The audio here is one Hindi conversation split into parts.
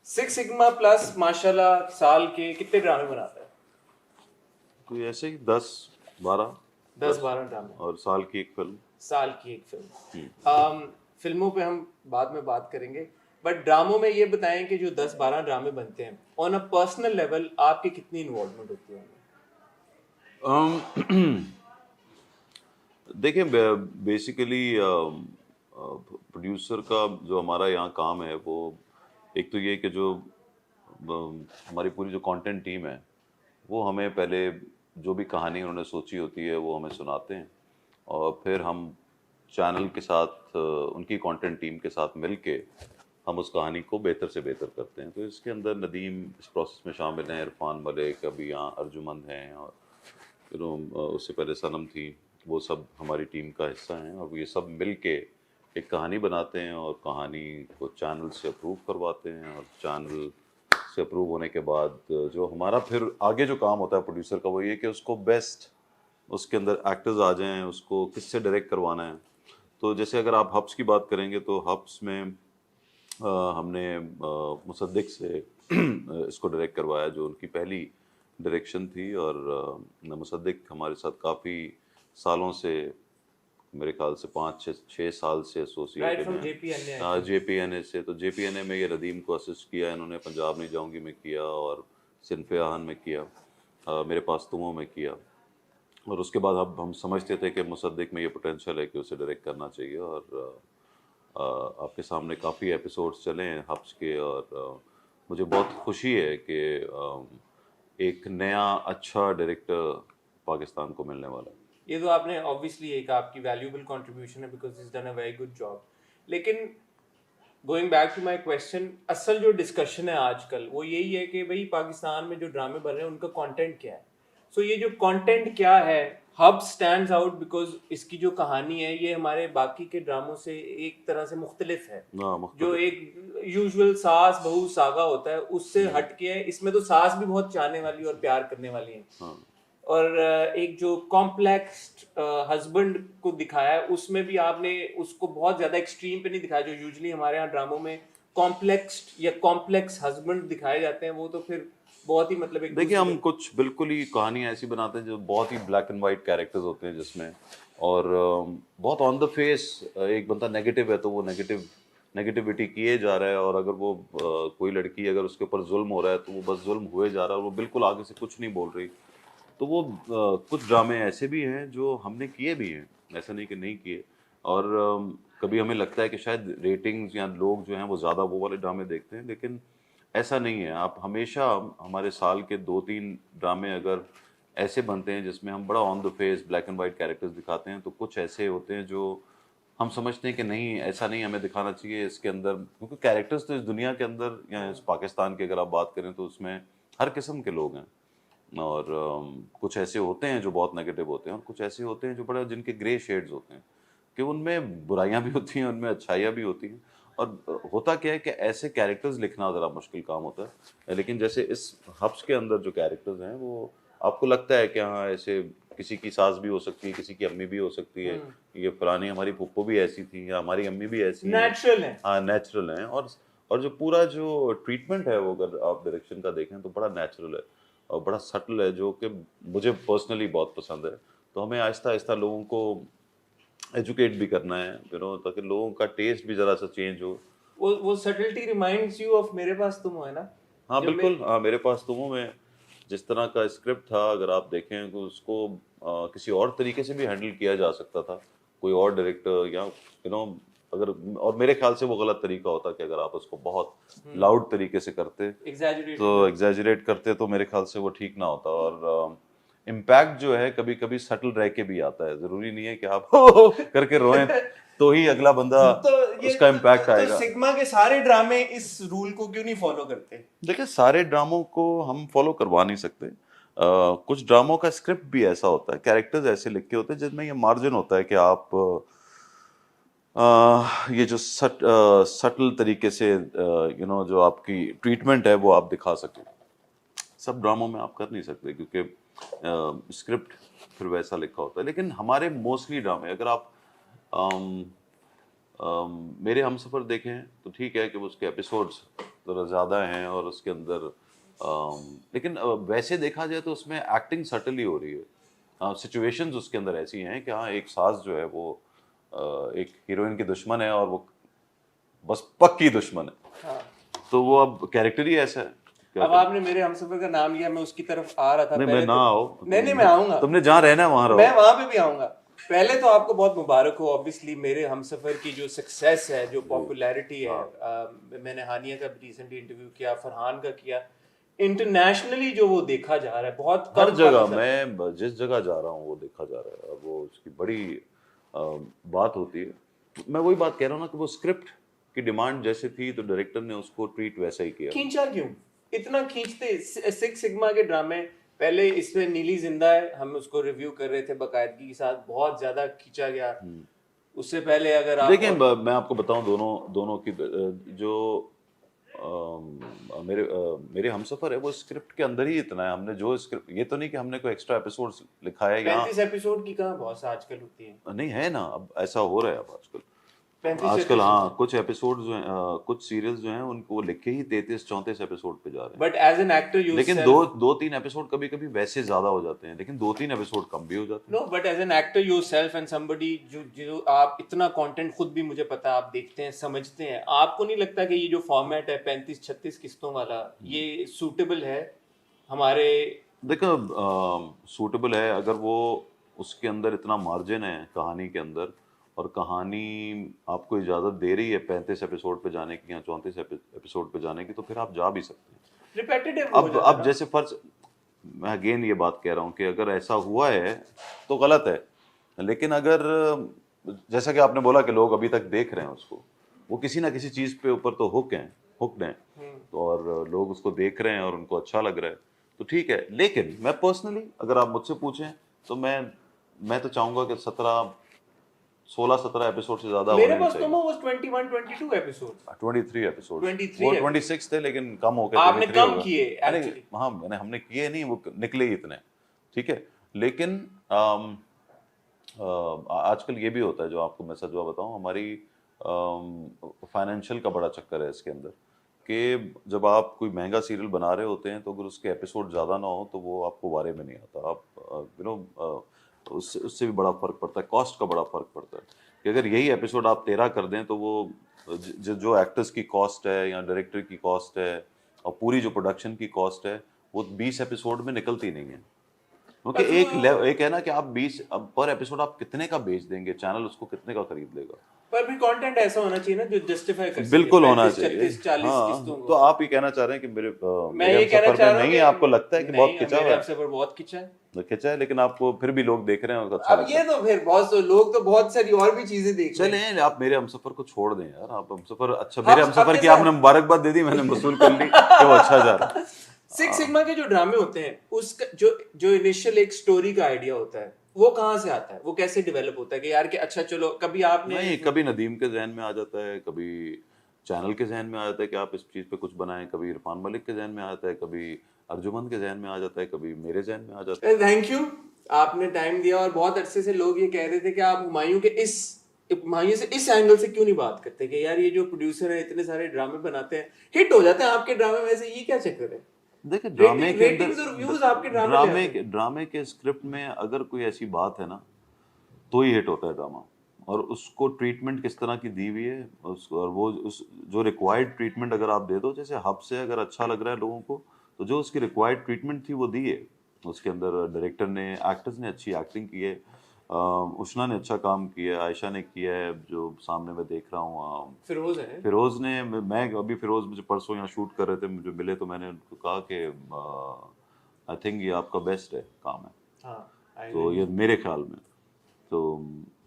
सिक्स सिग्मा प्लस माशाल्लाह साल के कितने ड्रामे बनाता है? कोई ऐसे ही 10-12 10-12 ड्रामे और साल की एक फिल्म। साल की एक फिल्म। फिल्मों पे हम बाद में बात करेंगे, बट ड्रामों में ये बताएं कि जो 10-12 ड्रामे बनते हैं ऑन अ पर्सनल लेवल आपकी कितनी इन्वॉल्वमेंट होती है? देखिए, बेसिकली प्रोड्यूसर का जो हमारा यहाँ काम है वो एक तो ये कि जो हमारी पूरी जो कंटेंट टीम है वो हमें पहले जो भी कहानी उन्होंने सोची होती है वो हमें सुनाते हैं, और फिर हम चैनल के साथ उनकी कंटेंट टीम के साथ मिलके हम उस कहानी को बेहतर से बेहतर करते हैं। तो इसके अंदर नदीम इस प्रोसेस में शामिल हैं, इरफान मलिक, अभी यहाँ अर्जुमंद हैं, और उससे पहले सनम थी। वो सब हमारी टीम का हिस्सा हैं, और ये सब मिल के एक कहानी बनाते हैं और कहानी को चैनल से अप्रूव करवाते हैं, और चैनल से अप्रूव होने के बाद जो हमारा फिर आगे जो काम होता है प्रोड्यूसर का वो ये कि उसको बेस्ट उसके अंदर एक्टर्स आ जाएं, उसको किससे डायरेक्ट करवाना है। तो जैसे अगर आप हब्स की बात करेंगे तो हब्स में हमने मुसद्दिक से इसको डायरेक्ट करवाया, जो उनकी पहली डायरेक्शन थी। और मुसद्दिक हमारे साथ काफ़ी सालों से, मेरे ख्याल से 5-6 साल से एसोसिएटेड हैं। JPNA से। तो JPNA में ये रदीम को असिस्ट किया इन्होंने, पंजाब नहीं जाऊंगी में किया, और सिनफ़े आहन में किया, मेरे पास तुमों में किया। और उसके बाद अब हम समझते थे कि मुसद्दिक में ये पोटेंशियल है कि उसे डायरेक्ट करना चाहिए, और आपके सामने काफ़ी एपिसोड्स चले हैं हब्स के, और मुझे बहुत खुशी है कि एक नया अच्छा डायरेक्टर पाकिस्तान को मिलने वाला है। ये तो आपने ऑब्वियसली एक आपकी वैल्यूएबल कंट्रीब्यूशन है because is done a very good job. लेकिन going back to my question, असल जो डिस्कशन है आजकल वो यही है कि भाई पाकिस्तान में जो ड्रामे बन रहे हैं उनका कंटेंट क्या है। सो ये जो कंटेंट क्या है, हब स्टैंड्स आउट बिकॉज इसकी जो कहानी है ये हमारे बाकी के ड्रामों से एक तरह से मुख्तलिफ है। जो एक यूजुअल सास बहू सागा होता है उससे हटके है। इसमें तो सास भी बहुत चाहने वाली और प्यार करने वाली है, और एक जो कॉम्प्लेक्स हस्बैंड को दिखाया है उसमें भी आपने उसको बहुत ज्यादा एक्सट्रीम पे नहीं दिखाया। जो यूजुअली हमारे यहाँ ड्रामों में कॉम्प्लेक्स या कॉम्प्लेक्स हस्बैंड दिखाए जाते हैं वो तो फिर बहुत ही मतलब एक देखिए, हम कुछ बिल्कुल ही कहानियाँ ऐसी बनाते हैं जो बहुत ही ब्लैक एंड वाइट कैरेक्टर्स होते हैं जिसमें, और बहुत ऑन द फेस एक बंदा नेगेटिव है तो वो नेगेटिविटी किए जा रहा है, और अगर वो कोई लड़की अगर उसके ऊपर जुल्म हो रहा है तो वो बस जुल्म हुए जा रहा है और वो बिल्कुल आगे से कुछ नहीं बोल रही। तो वो कुछ ड्रामे ऐसे भी हैं जो हमने किए भी हैं, ऐसा नहीं कि नहीं किए। और कभी हमें लगता है कि शायद रेटिंग्स या लोग जो हैं वो ज़्यादा वो वाले ड्रामे देखते हैं, लेकिन ऐसा नहीं है। आप हमेशा हमारे साल के 2-3 ड्रामे अगर ऐसे बनते हैं जिसमें हम बड़ा on the face black and white characters दिखाते हैं, तो कुछ ऐसे होते हैं जो हम समझते हैं कि नहीं, ऐसा नहीं हमें दिखाना चाहिए इसके अंदर, क्योंकि कैरेक्टर्स तो इस दुनिया के अंदर या इस पाकिस्तान की अगर आप बात करें तो उसमें हर किस्म के लोग हैं। और कुछ ऐसे होते हैं जो बहुत नेगेटिव होते हैं, और कुछ ऐसे होते हैं जो बड़ा जिनके ग्रे शेड्स होते हैं, कि उनमें बुराइयां भी होती हैं, उनमें अच्छाइयाँ भी होती हैं। और होता क्या है कि ऐसे कैरेक्टर्स लिखना ज़रा मुश्किल काम होता है, लेकिन जैसे इस हब्स के अंदर जो कैरेक्टर्स हैं वो आपको लगता है कि हाँ, ऐसे किसी की सास भी हो सकती है, किसी की अम्मी भी हो सकती है, ये फलानी हमारी फुप्पो भी ऐसी थी या हमारी अम्मी भी ऐसी है, नेचुरल है। हाँ, नेचुरल हैं। और जो पूरा जो ट्रीटमेंट है वो अगर आप डायरेक्शन का देखें तो बड़ा नेचुरल है और बड़ा सटल है, जो कि मुझे पर्सनली बहुत पसंद है। तो हमें आहिस्ता आहिस्ता लोगों को एजुकेट भी करना है, ताकि लोगों का टेस्ट भी ज़रा सा चेंज हो। वो सटलिटी रिमाइंड्स यू ऑफ मेरे पास तुम हो, है ना? हाँ जब मैं बिल्कुल, हाँ, मेरे पास तुमों में जिस तरह का स्क्रिप्ट था, अगर आप देखें तो उसको किसी और तरीके से भी हैंडल किया जा सकता था, कोई और डायरेक्टर या अगर, और मेरे ख्याल से वो गलत तरीका होता कि अगर आप उसको बहुत लाउड तरीके से करते, तो एग्जैजरेट करते, तो मेरे ख्याल से वो ठीक ना होता। और इम्पैक्ट जो है कभी कभी सटल रह के भी आता है, जरूरी नहीं है कि आप करके रोएं तो ही अगला बंदा उसका इम्पैक्ट आएगा। तो सिग्मा के सारे ड्रामे इस रूल को क्यों नहीं फॉलो करते? देखिए, सारे ड्रामों को हम फॉलो करवा नहीं सकते। कुछ ड्रामों का स्क्रिप्ट भी ऐसा होता है, कैरेक्टर्स ऐसे लिखे होते हैं जिनमें ये मार्जिन होता है कि आप ये जो सटल तरीके से जो आपकी ट्रीटमेंट है वो आप दिखा सकें। सब ड्रामों में आप कर नहीं सकते क्योंकि स्क्रिप्ट फिर वैसा लिखा होता है। लेकिन हमारे मोस्टली ड्रामे, अगर आप मेरे हमसफ़र देखें तो ठीक है कि उसके एपिसोड्स थोड़ा ज़्यादा हैं और उसके अंदर लेकिन वैसे देखा जाए तो उसमें एक्टिंग सटल ही हो रही है। सिचुएशंस उसके अंदर ऐसी हैं कि हाँ एक सास जो है वो एक हीरोइन की दुश्मन है और वो बस पक्की दुश्मन है। हाँ। तो वो अब कैरेक्टर ही ऐसा है, क्या अब करें? आपने मेरे हमसफर का नाम लिया, मैं उसकी तरफ आ रहा था नहीं, मैं पहले ना तो। आओ, नहीं मैं आऊंगा, तुमने जहाँ रहना है वहां मैं रहो। वहां पे भी आऊंगा। पहले तो आपको बहुत मुबारक हो ऑब्वियसली, मेरे हमसफर की जो सक्सेस है, जो पॉपुलैरिटी है। मैंने हानिया का रिसेंटली इंटरव्यू किया, फरहान का किया, इंटरनेशनली जो वो देखा जा रहा है, बहुत हर कम जगह पाकिस्तान। मैं जिस जगह जा रहा हूँ वो देखा जा रहा है। अब वो उसकी बड़ी बात होती है। मैं वही बात कह रहा हूँ ना कि वो स्क्रिप्ट की डिमांड जैसे थी तो डायरेक्टर ने उसको ट्रीट वैसा ही किया। खींचा क्यों इतना खींचते? सिक्स सिग्मा के ड्रामे पहले, इसमें नीली जिंदा है, हम उसको रिव्यू कर रहे थे बाकायदगी के साथ, बहुत ज्यादा खींचा गया। उससे पहले अगर आप देखिए मैं आपको बताऊं, दोनों दोनों की जो मेरे हमसफर है वो स्क्रिप्ट के अंदर ही इतना है। हमने जो स्क्रिप्ट, ये तो नहीं कि हमने कोई एक्स्ट्रा एपिसोड लिखा है यहाँ। 35 एपिसोड की कहाँ बहुत आजकल होती है? नहीं है ना, अब ऐसा हो रहा है अब आजकल। 35 36 हाँ होते हैं। कुछ एपिसोड जो हैं कुछ सीरियल्स जो हैं उनको लिखे ही 33 34 एपिसोड पे जा रहे हैं। But as an actor you लेकिन सेल्फ, दो तीन एपिसोड कभी कभी वैसे ज्यादा हो जाते हैं, लेकिन 2 3 एपिसोड कम भी हो जाते हैं। No but as an actor you self and somebody जो जो आप इतना कंटेंट, खुद भी मुझे पता है आप देखते हैं, समझते हैं, आपको नहीं लगता कि ये जो फॉर्मेट है 35 36 किस्तों वाला, ये सूटेबल है हमारे? देखो सूटेबल है अगर वो, उसके अंदर इतना मार्जिन है कहानी के अंदर, और कहानी आपको इजाज़त दे रही है 35 एपिसोड पे जाने की या 34 एपिसोड पे जाने की, तो फिर आप जा भी सकते हैं। रिपेटिटिव हो जाता है अब ना। जैसे फर्ज, मैं अगेन ये बात कह रहा हूँ कि अगर ऐसा हुआ है तो गलत है। लेकिन अगर जैसा कि आपने बोला कि लोग अभी तक देख रहे हैं उसको, वो किसी ना किसी चीज़ पे ऊपर तो हुक्ड हैं, तो और लोग उसको देख रहे हैं और उनको अच्छा लग रहा है तो ठीक है। लेकिन मैं पर्सनली अगर आप मुझसे पूछें तो मैं तो चाहूंगा कि 16 17 एपिसोड से ज्यादा मेरे होने नहीं पास तो चाहिए। वो 21 22 एपिसोड, 23 एपिसोड, 23 वो है। 26 थे लेकिन कम हो गए, आपने 23 कम हो गए। किए अरे एक्चुअली। हाँ, हमने किए नहीं, वो निकले ही इतने, ठीक है। लेकिन आजकल ये भी होता है, जो आपको मैं सच बात बताऊं, हमारी फाइनेंशियल का बड़ा चक्कर है इसके अंदर कि जब आप कोई महंगा सीरियल बना रहे होते हैं तो अगर उसके एपिसोड ज़्यादा ना हो तो वो आपको बारे में नहीं आता। आप उससे भी बड़ा फर्क पड़ता है, कॉस्ट का बड़ा फर्क पड़ता है कि अगर यही एपिसोड आप 13 कर दें तो वो जो एक्टर्स की कॉस्ट है या डायरेक्टर की कॉस्ट है और पूरी जो प्रोडक्शन की कॉस्ट है वो 20 एपिसोड में निकलती नहीं है। क्योंकि एक है ना कि आप 20 अब पर एपिसोड आप कितने का बेच देंगे, चैनल उसको कितने का खरीद लेगा। पर भी कंटेंट ऐसा होना चाहिए ना जो जस्टिफाई कर सके बिल्कुल होना 35 चाहिए। 36 40 किस्तों हाँ, को। तो आप ये कहना चाह रहे हैं कि मैं मेरे ये कहना हमसफर चाह में रहा हूँ नहीं कि है, आपको लगता है कि बहुत खिंचा हुआ मेरे है? हमसे पर बहुत खिंचा है। खिंचा है, लेकिन आपको फिर भी लोग देख रहे हैं और अच्छा अब लगता ये है। तो फिर बहुत से लोग तो बहुत सारी और भी चीजें देख रहे हैं। चलें, आप मेरे हमसफर को छोड़ दें यार। आप हमसफर, अच्छा अब मेरे हमसफर की जैसे आपने मुबारकबाद दे दी, मैंने वसूल कर ली कि वो अच्छा जा रहा है। सिक्स सिग्मा के जो ड्रामे होते हैं, उसका जो जो इनिशियल एक स्टोरी का आइडिया होता है, वो कहाँ से आता है? वो कैसे डेवलप होता है कि यार कि अच्छा चलो, कभी आपने नहीं, कभी नदीम के जहन में आ जाता है, कभी चैनल के जहन में आ जाता है कि आप इस चीज़ पे कुछ बनाएं, कभी इरफान मलिक के जहन में आ जाता है, कभी अर्जुमंद के जहन में आ जाता है, कभी मेरे जहन में आ जाता है। थैंक यू, आपने टाइम दिया। और बहुत अरसे से लोग ये कह रहे थे कि आप हुमायूं से इस एंगल से क्यों नहीं बात करते कि यार ये जो प्रोड्यूसर है इतने सारे ड्रामे बनाते हैं, हिट हो जाते हैं आपके ड्रामे में से, ये क्या चक्कर है? देखिए ड्रामे के अंदर, रेटिंग्स और व्यूज आपके ड्रामे ले आते हैं। ड्रामे के स्क्रिप्ट में अगर कोई ऐसी बात है ना तो ही हिट होता है ड्रामा। और उसको ट्रीटमेंट किस तरह की दी हुई है उसको, और वो उस जो रिक्वायर्ड ट्रीटमेंट अगर आप दे दो, जैसे हब से अगर अच्छा लग रहा है लोगों को तो जो उसकी रिक्वायर्ड ट्रीटमेंट थी वो दी है। उसके अंदर डायरेक्टर ने, एक्टर्स ने अच्छी एक्टिंग की है, उष्णा ने अच्छा काम किया है, आयशा ने किया है जो सामने मैं देख रहा हूँ, फिरोज है। फिरोज ने, मैं अभी फिरोज मुझे परसों यहाँ शूट कर रहे थे, मुझे मिले तो मैंने उनको कहा कि आई थिंक ये आपका बेस्ट है काम है। हाँ, तो ये मेरे ख्याल में तो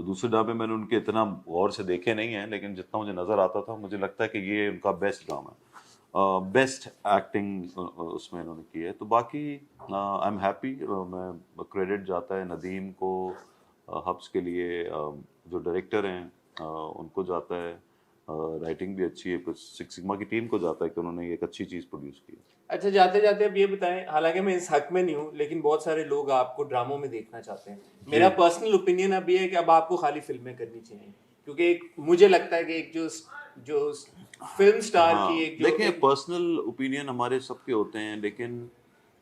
दूसरे ड्रामे मैंने उनके इतना गौर से देखे नहीं हैं, लेकिन जितना मुझे नज़र आता था मुझे लगता है कि ये उनका बेस्ट ड्रामा है। बेस्ट एक्टिंग उसमें इन्होंने की है। तो बाकी आई एम हैप्पी, मैं क्रेडिट जाता है नदीम को, हब्स के लिए जो डायरेक्टर हैं उनको जाता है, राइटिंग भी अच्छी है, कुछ सिक्स सिग्मा की टीम को जाता है कि उन्होंने एक अच्छी चीज़ प्रोड्यूस की। अच्छा, जाते जाते अब ये बताएं, हालांकि मैं इस हक में नहीं हूँ, लेकिन बहुत सारे लोग आपको ड्रामों में देखना चाहते हैं। मेरा पर्सनल ओपिनियन अब ये है कि अब आपको खाली फिल्में करनी चाहिए, क्योंकि एक मुझे लगता है कि एक जो जो फिल्म स्टार हाँ की एक जो देखिए एक पर्सनल ओपिनियन हमारे सबके होते हैं, लेकिन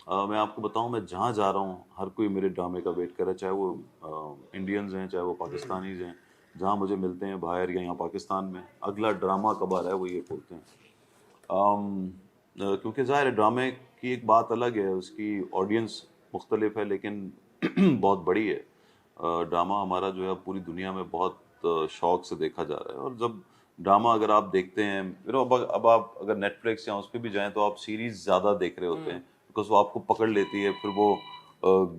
मैं आपको बताऊं, मैं जहाँ जा रहा हूँ हर कोई मेरे ड्रामे का वेट कर रहा है, चाहे वो इंडियंस हैं चाहे वो पाकिस्तानीज हैं। जहाँ मुझे मिलते हैं बाहर या यहाँ पाकिस्तान में, अगला ड्रामा कब आ रहा है वो ये बोलते हैं। क्योंकि ज़ाहिर है ड्रामे की एक बात अलग है, उसकी ऑडियंस मुख्तलिफ है, लेकिन बहुत बड़ी है। ड्रामा हमारा जो है पूरी दुनिया में बहुत शौक से देखा जा रहा है। और जब ड्रामा अगर आप देखते हैं, अब आप अगर नेटफ्लिक्स या उस पर भी जाएं तो आप सीरीज ज़्यादा देख रहे होते हैं, बिकॉज वो आपको पकड़ लेती है, फिर वो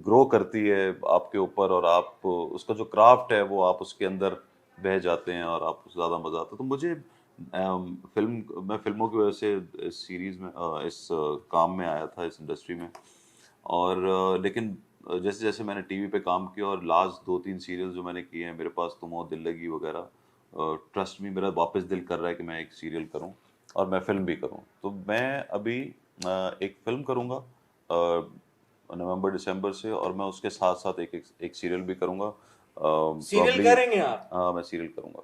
ग्रो करती है आपके ऊपर, और आप उसका जो क्राफ्ट है वो आप उसके अंदर बह जाते हैं और आपको ज़्यादा मज़ा आता है। तो मुझे मैं फिल्मों की वजह से इस सीरीज में काम में आया था, इस इंडस्ट्री में। और लेकिन जैसे जैसे मैंने टीवी पे काम किया और लास्ट 2-3 सीरियल जो मैंने किए हैं, मेरे पास तुम हो, दिल लगी वगैरह, ट्रस्ट मी मेरा वापस दिल कर रहा है कि मैं एक सीरियल करूं और मैं फिल्म भी करूं। तो मैं अभी एक फिल्म करूंगा नवंबर दिसंबर से, और मैं उसके साथ साथ एक सीरियल भी करूंगा। सीरियल प्रॉब्ली करेंगे आप? मैं सीरियल करूंगा।